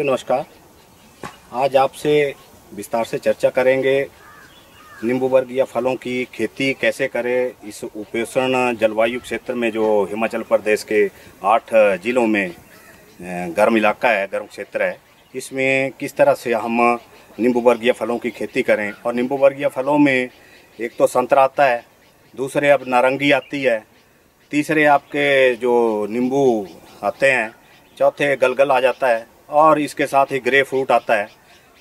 नमस्कार। आज आपसे विस्तार से चर्चा करेंगे नींबू वर्गीय फलों की खेती कैसे करें इस उपोष्ण जलवायु क्षेत्र में जो हिमाचल प्रदेश के 8 जिलों में गर्म इलाका है, गर्म क्षेत्र है। इसमें किस तरह से हम नींबू वर्गीय फलों की खेती करें। और नींबू वर्गीय फलों में एक तो संतरा आता है, दूसरे अब नारंगी आती है, तीसरे आपके जो नींबू आते हैं, चौथे गलगल आ जाता है और इसके साथ ही ग्रे फ्रूट आता है।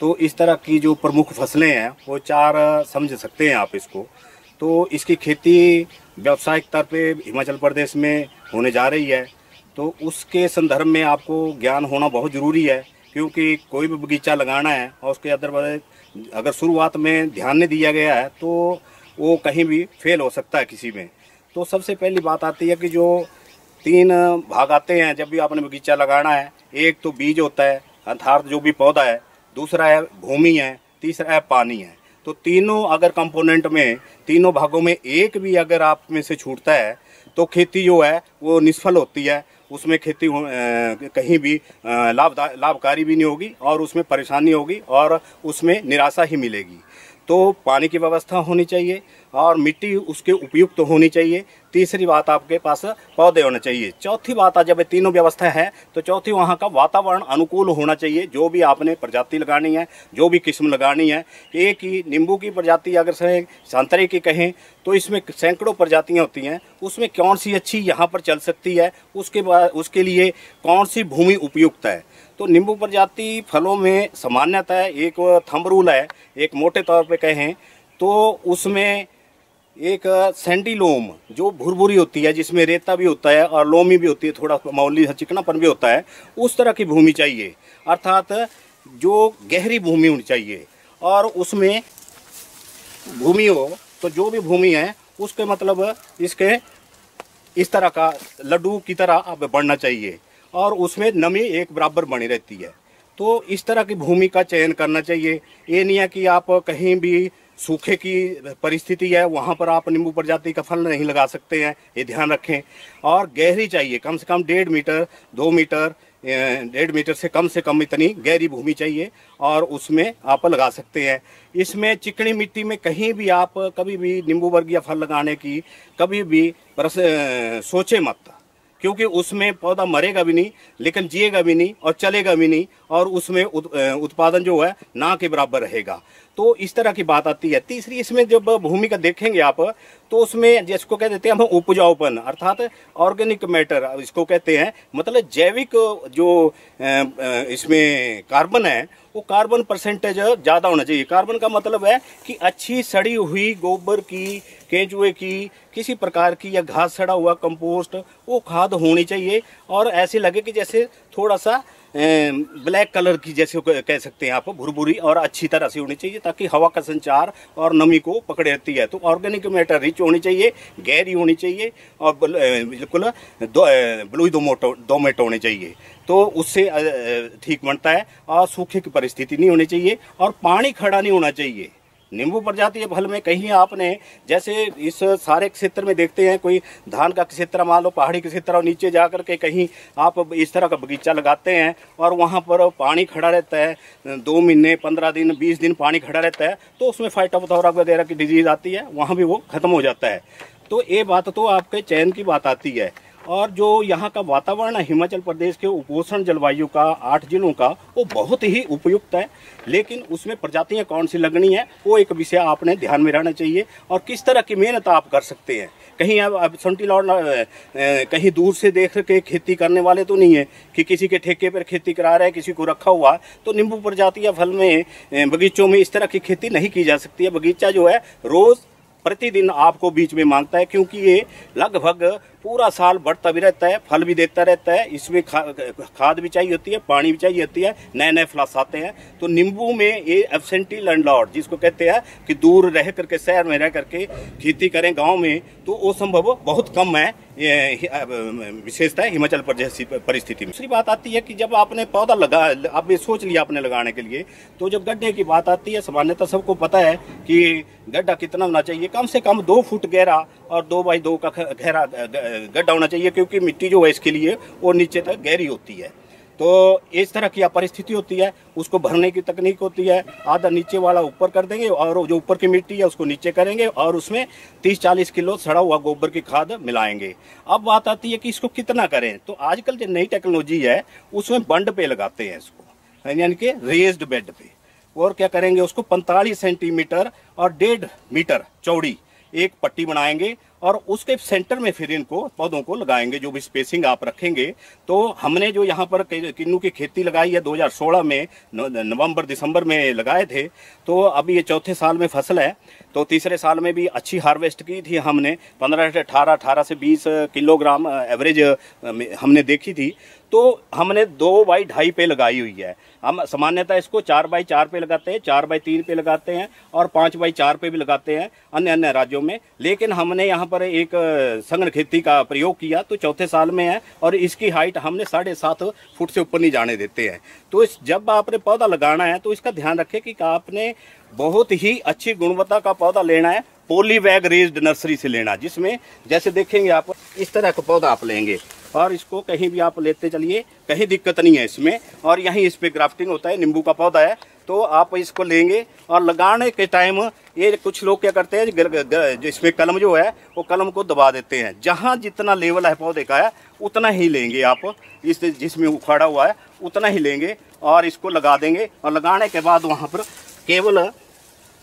तो इस तरह की जो प्रमुख फसलें हैं वो 4 समझ सकते हैं आप इसको। तो इसकी खेती व्यावसायिक स्तर पे हिमाचल प्रदेश में होने जा रही है। तो उसके संदर्भ में आपको ज्ञान होना बहुत ज़रूरी है, क्योंकि कोई भी बगीचा लगाना है और उसके अंदर अगर शुरुआत में ध्यान नहीं दिया गया है तो वो कहीं भी फेल हो सकता है किसी में। तो सबसे पहली बात आती है कि जो 3 भाग आते हैं जब भी आपने बगीचा लगाना है। एक तो बीज होता है अर्थात जो भी पौधा है, दूसरा है भूमि है, तीसरा है पानी है। तो तीनों अगर कंपोनेंट में, तीनों भागों में एक भी अगर आप में से छूटता है तो खेती जो है वो निष्फल होती है। उसमें खेती कहीं भी लाभकारी भी नहीं होगी और उसमें परेशानी होगी और उसमें निराशा ही मिलेगी। तो पानी की व्यवस्था होनी चाहिए और मिट्टी उसके उपयुक्त होनी चाहिए। तीसरी बात आपके पास पौधे होने चाहिए। चौथी बात, जब तीनों व्यवस्था है तो चौथी वहाँ का वातावरण अनुकूल होना चाहिए। जो भी आपने प्रजाति लगानी है, जो भी किस्म लगानी है, एक ही नींबू की प्रजाति अगर संतरे की कहें तो इसमें सैकड़ों प्रजातियाँ होती हैं। उसमें कौन सी अच्छी यहाँ पर चल सकती है, उसके लिए कौन सी भूमि उपयुक्त है। तो नींबू प्रजाति फलों में सामान्यतः एक थंब रूल है, एक मोटे तौर पे कहें तो उसमें एक सैंडी लोम जो भुरभुरी होती है, जिसमें रेता भी होता है और लोमी भी होती है, थोड़ा मामूली चिकनापन भी होता है, उस तरह की भूमि चाहिए। अर्थात जो गहरी भूमि होनी चाहिए और उसमें भूमि हो तो जो भी भूमि है उसके मतलब इसके इस तरह का लड्डू की तरह अब बढ़ना चाहिए और उसमें नमी एक बराबर बनी रहती है। तो इस तरह की भूमि का चयन करना चाहिए। ये नहीं है कि आप कहीं भी सूखे की परिस्थिति है वहाँ पर आप नींबू प्रजाति का फल नहीं लगा सकते हैं, ये ध्यान रखें। और गहरी चाहिए, कम से कम 1.5 मीटर 2 मीटर 1.5 मीटर से कम इतनी गहरी भूमि चाहिए और उसमें आप लगा सकते हैं। इसमें चिकनी मिट्टी में कहीं भी आप कभी भी नींबू वर्गीय फल लगाने की कभी भी सोचे मत, क्योंकि उसमें पौधा मरेगा भी नहीं, लेकिन जिएगा भी नहीं और चलेगा भी नहीं और उसमें उत्पादन जो है ना के बराबर रहेगा। तो इस तरह की बात आती है। तीसरी, इसमें जब भूमि का देखेंगे आप तो उसमें जिसको कह देते हैं हम उपजाऊपन, अर्थात ऑर्गेनिक मैटर इसको कहते हैं। मतलब जैविक जो इसमें कार्बन है वो कार्बन परसेंटेज ज़्यादा होना चाहिए। कार्बन का मतलब है कि अच्छी सड़ी हुई गोबर की, केंचुए की, किसी प्रकार की या घास सड़ा हुआ कंपोस्ट वो खाद होनी चाहिए और ऐसे लगे कि जैसे थोड़ा सा ब्लैक कलर की, जैसे कह सकते हैं आप, भुरभुरी और अच्छी तरह से होनी चाहिए ताकि हवा का संचार और नमी को पकड़े रहती है। तो ऑर्गेनिक मैटर रिच होनी चाहिए, गहरी होनी चाहिए और बिल्कुल ब्लू दोमट होने चाहिए। तो उससे ठीक बनता है और सूखे की परिस्थिति नहीं होनी चाहिए और पानी खड़ा नहीं होना चाहिए। नींबू प्रजाति फल में कहीं आपने जैसे इस सारे क्षेत्र में देखते हैं, कोई धान का क्षेत्र मान लो, पहाड़ी के क्षेत्र और नीचे जाकर के कहीं आप इस तरह का बगीचा लगाते हैं और वहाँ पर पानी खड़ा रहता है 2 महीने 15 दिन 20 दिन पानी खड़ा रहता है, तो उसमें फाइटोप्थोरा वगैरह की डिजीज़ आती है, वहाँ भी वो ख़त्म हो जाता है। तो ये बात तो आपके चयन की बात आती है। और जो यहाँ का वातावरण है हिमाचल प्रदेश के उपोष्ण जलवायु का 8 जिलों का, वो बहुत ही उपयुक्त है, लेकिन उसमें प्रजातियाँ कौन सी लगनी है वो एक विषय आपने ध्यान में रहना चाहिए। और किस तरह की मेहनत आप कर सकते हैं। कहीं अब संटी लौट कहीं दूर से देख के खेती करने वाले तो नहीं है कि किसी के ठेके पर खेती करा रहे हैं, किसी को रखा हुआ। तो नींबू प्रजाति या फल में बगीचों में इस तरह की खेती नहीं की जा सकती है। बगीचा जो है रोज़ प्रतिदिन आपको बीच में मांगता है, क्योंकि ये लगभग पूरा साल बढ़ता भी रहता है, फल भी देता रहता है। इसमें खाद भी चाहिए होती है, पानी भी चाहिए होती है, नए नए फ्लास आते हैं। तो नींबू में ये एब्सेंटी लैंडलॉर्ड जिसको कहते हैं कि दूर रह करके, शहर में रह करके खेती करें गांव में, तो वो संभव बहुत कम है। विशेषता है हिमाचल प्रदेश की परिस्थिति में। दूसरी बात आती है कि जब आपने पौधा लगा, आपने सोच लिया आपने लगाने के लिए, तो जब गड्ढे की बात आती है, सामान्यतः सबको पता है कि गड्ढा कितना होना चाहिए, कम से कम 2 फुट गहरा और 2 बाई 2 का गहरा गड्ढा होना चाहिए, क्योंकि मिट्टी जो है इसके लिए वो नीचे तक गहरी होती है। तो इस तरह की परिस्थिति होती है। उसको भरने की तकनीक होती है, आधा नीचे वाला ऊपर कर देंगे और जो ऊपर की मिट्टी है उसको नीचे करेंगे और उसमें 30-40 किलो सड़ा हुआ गोबर की खाद मिलाएंगे। अब बात आती है कि इसको कितना करें, तो आजकल जो नई टेक्नोलॉजी है उसमें बंड पे लगाते हैं इसको, यानी कि रेज्ड बेड पे। और क्या करेंगे, उसको 45 सेंटीमीटर और 1.5 मीटर चौड़ी एक पट्टी बनाएंगे और उसके सेंटर में फिर इनको पौधों को लगाएंगे। जो भी स्पेसिंग आप रखेंगे, तो हमने जो यहाँ पर किन्नू की खेती लगाई है 2016 में नवंबर दिसंबर में लगाए थे, तो अभी ये चौथे साल में फसल है। तो तीसरे साल में भी अच्छी हार्वेस्ट की थी हमने, 18 से 20 किलोग्राम एवरेज हमने देखी थी। तो हमने 2x2.5 पे लगाई हुई है। हम सामान्यतः इसको 4x4 पे लगाते हैं, 4x3 पे लगाते हैं और 5x4 पे भी लगाते हैं अन्य अन्य राज्यों में। लेकिन हमने यहाँ पर एक संघन खेती का प्रयोग किया, तो चौथे साल में है और इसकी हाइट हमने 7.5 फुट से ऊपर नहीं जाने देते हैं। तो जब आपने पौधा लगाना है तो इसका ध्यान रखें कि आपने बहुत ही अच्छी गुणवत्ता का पौधा लेना है, पॉलीबैग रेज्ड नर्सरी से लेना, जिसमें जैसे देखेंगे आप इस तरह का पौधा आप लेंगे और इसको कहीं भी आप लेते चलिए, कहीं दिक्कत नहीं है इसमें। और यहीं इस पे ग्राफ्टिंग होता है, नींबू का पौधा है, तो आप इसको लेंगे और लगाने के टाइम ये कुछ लोग क्या करते हैं, इसमें कलम जो है वो कलम को दबा देते हैं। जहाँ जितना लेवल है पौधे का है उतना ही लेंगे आप, इस जिसमें उखाड़ा हुआ है उतना ही लेंगे और इसको लगा देंगे। और लगाने के बाद वहाँ पर केवल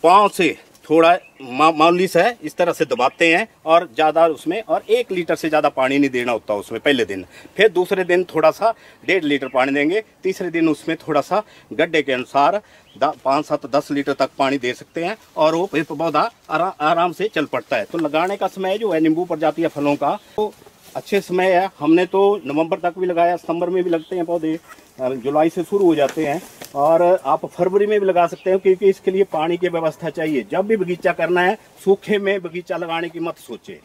पाँव से थोड़ा मामूली सा है इस तरह से दबाते हैं और ज़्यादा उसमें, और 1 लीटर से ज़्यादा पानी नहीं देना होता उसमें पहले दिन। फिर दूसरे दिन थोड़ा सा 1.5 लीटर पानी देंगे, तीसरे दिन उसमें थोड़ा सा गड्ढे के अनुसार 5, 7, 10 लीटर तक पानी दे सकते हैं और वो पौधा आराम से चल पड़ता है। तो लगाने का समय जो है नींबू प्रजातीय फलों का तो अच्छे समय है। हमने तो नवंबर तक भी लगाया, सितंबर में भी लगते हैं पौधे, जुलाई से शुरू हो जाते हैं और आप फरवरी में भी लगा सकते हैं, क्योंकि इसके लिए पानी की व्यवस्था चाहिए। जब भी बगीचा करना है, सूखे में बगीचा लगाने की मत सोचे।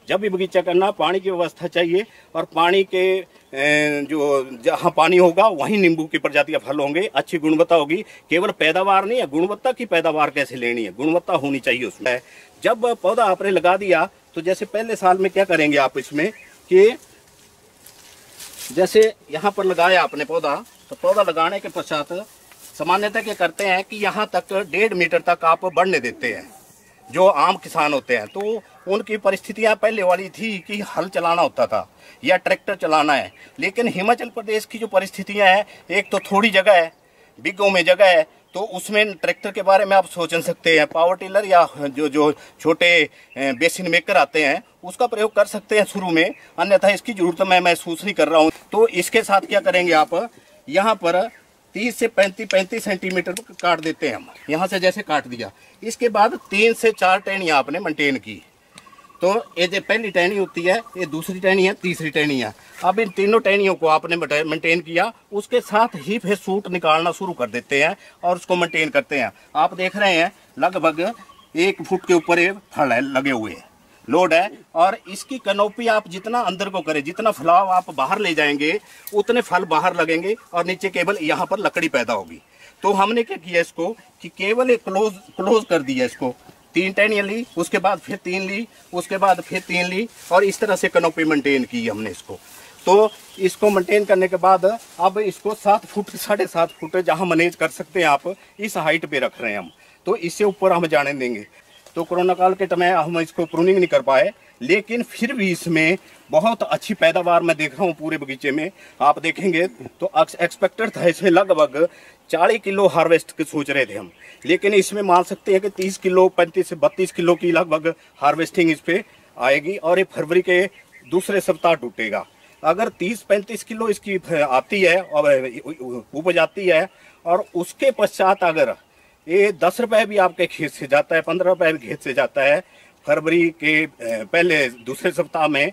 जब भी बगीचा करना पानी की व्यवस्था चाहिए और पानी के जो जहाँ पानी होगा वहीं नींबू की प्रजाति के फल होंगे, अच्छी गुणवत्ता होगी। केवल पैदावार नहीं है, गुणवत्ता की पैदावार कैसे लेनी है, गुणवत्ता होनी चाहिए उसमें। जब पौधा आपने लगा दिया तो जैसे पहले साल में क्या करेंगे आप इसमें कि जैसे यहाँ पर लगाया आपने पौधा, तो पौधा लगाने के पश्चात सामान्यतः क्या करते हैं कि यहाँ तक 1.5 मीटर तक आप बढ़ने देते हैं। जो आम किसान होते हैं तो उनकी परिस्थितियाँ पहले वाली थी कि हल चलाना होता था या ट्रैक्टर चलाना है। लेकिन हिमाचल प्रदेश की जो परिस्थितियाँ हैं, एक तो थोड़ी जगह है, बिगों में जगह है, तो उसमें ट्रैक्टर के बारे में आप सोच सकते हैं। पावर टिलर या जो छोटे बेसिन मेकर आते हैं उसका प्रयोग कर सकते हैं शुरू में, अन्यथा इसकी ज़रूरत मैं महसूस नहीं कर रहा हूँ। तो इसके साथ क्या करेंगे आप, यहाँ पर 30 से 35 सेंटीमीटर काट देते हैं हम, यहाँ से जैसे काट दिया। इसके बाद 3 से 4 टहनियाँ आपने मेंटेन की। तो ये जो पहली टहनी होती है, ये दूसरी टहनी है, तीसरी टहनी है। अब इन तीनों टहनियों को आपने मेंटेन किया, उसके साथ ही फिर सूट निकालना शुरू कर देते हैं और उसको मेंटेन करते हैं। आप देख रहे हैं लगभग 1 फुट के ऊपर ये फल है लगे हुए हैं, लोड है। और इसकी कनोपी आप जितना अंदर को करें, जितना फलाव आप बाहर ले जाएंगे उतने फल बाहर लगेंगे और नीचे केवल यहाँ पर लकड़ी पैदा होगी। तो हमने क्या किया इसको कि केवल एक क्लोज कर दिया इसको। 3 टहनियाँ ली, उसके बाद फिर 3 ली, उसके बाद फिर 3 ली और इस तरह से कनोपी मेंटेन की हमने इसको। तो इसको मेंटेन करने के बाद अब इसको 7 फुट 7.5 फुट जहाँ मैनेज कर सकते हैं आप, इस हाइट पे रख रहे हैं हम। तो इससे ऊपर हम जाने देंगे। तो कोरोना काल के समय हम इसको प्रूनिंग नहीं कर पाए, लेकिन फिर भी इसमें बहुत अच्छी पैदावार मैं देख रहा हूँ पूरे बगीचे में। आप देखेंगे तो एक्सपेक्टेड था इसमें लगभग 40 किलो हार्वेस्ट के सोच रहे थे हम, लेकिन इसमें मान सकते हैं कि 30 किलो 35 से 32 किलो की लगभग हार्वेस्टिंग इस पे आएगी और ये फरवरी के दूसरे सप्ताह टूटेगा। अगर 30-35 किलो इसकी आती है और उपज आती है और उसके पश्चात अगर ये 10 रुपये भी आपके खेत से जाता है, 15 रुपये भी खेत से जाता है फरवरी के पहले दूसरे सप्ताह में,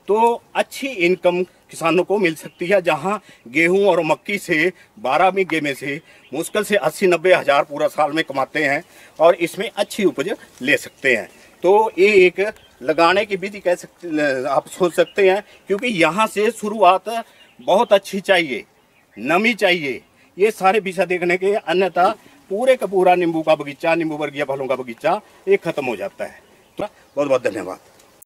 तो अच्छी इनकम किसानों को मिल सकती है। जहां गेहूं और मक्की से 12 बीघे में से मुश्किल से 80-90 हज़ार पूरा साल में कमाते हैं और इसमें अच्छी उपज ले सकते हैं। तो ये एक लगाने की विधि कह सकते आप सोच सकते हैं, क्योंकि यहाँ से शुरुआत बहुत अच्छी चाहिए, नमी चाहिए, ये सारे विषय देखने के, अन्यथा पूरे का पूरा नींबू का बगीचा, नींबू वर्गीय फलों का बगीचा ये खत्म हो जाता है। तो बहुत बहुत धन्यवाद।